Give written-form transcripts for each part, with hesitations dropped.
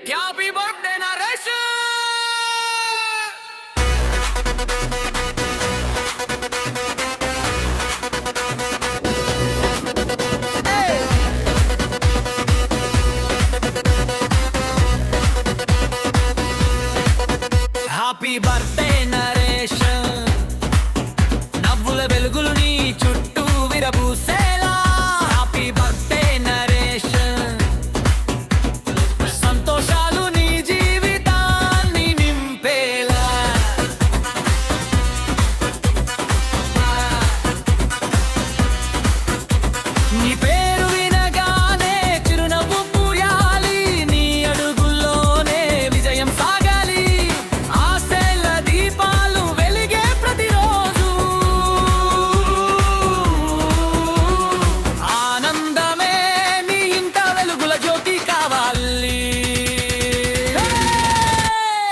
Happy birthday Naresh. Happy birthday Naresh, నవ్వుల వెలుగులు నీ చుట్టూ విరబూసేలా. హ్యాపీ బర్త్డే నరేష్, సంతోషాలు నీ జీవితాన్ని నింపేలా. నీ పేరు వినగానే చిరునవ్వు పూయాలి, నీ అడుగుల్లోనే విజయం సాగాలి. ఆశల దీపాలు వెలిగే ప్రతిరోజు, ఆనందమే నీ ఇంట వెలుగుల జ్యోతి కావాలి.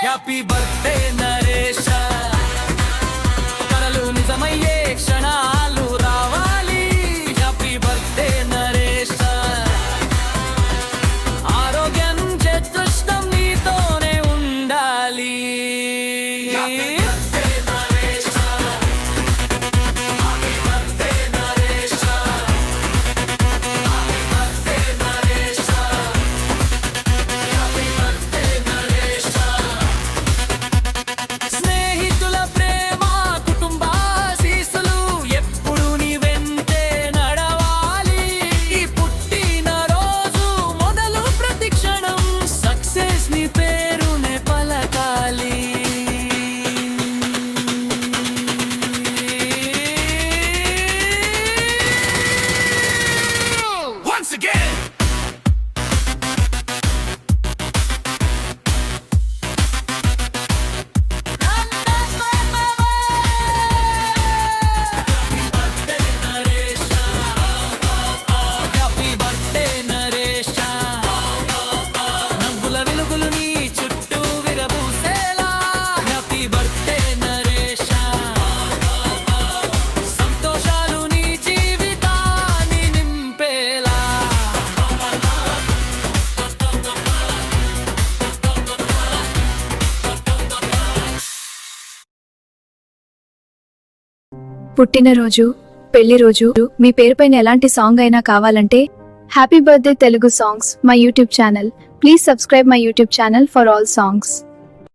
హ్యాపీ బర్త్డే నరేష్, కలలు నిజమయ్యే క్షణాలు రావాలి. హ్యాపీ బర్త్డే నరేష్, ఆరోగ్యం చతుష్టం నీతోనే ఉండాలి. స్నేహితుల ప్రేమ, కుటుంబ ఆశీస్సులు ఎప్పుడు నీ వెంటే నడవాలి. ఈ పుట్టిన రోజు మొదలు ప్రతి క్షణం సక్సెస్ నీ పేరునే పలకాలి. Once again. Happy birthday Naresh, నవ్వుల వెలుగులు నీ చుట్టూ విరబూసేలా. హ్యాపీ బర్త్డే నరేష్, సంతోషాలు నీ జీవితాన్ని నింపేలా. పుట్టినరోజు, పెళ్లి రోజు, మీ పేరుపైన ఎలాంటి సాంగ్ అయినా కావాలంటే happy birthday Telugu songs my YouTube channel. Please subscribe my YouTube channel for all songs.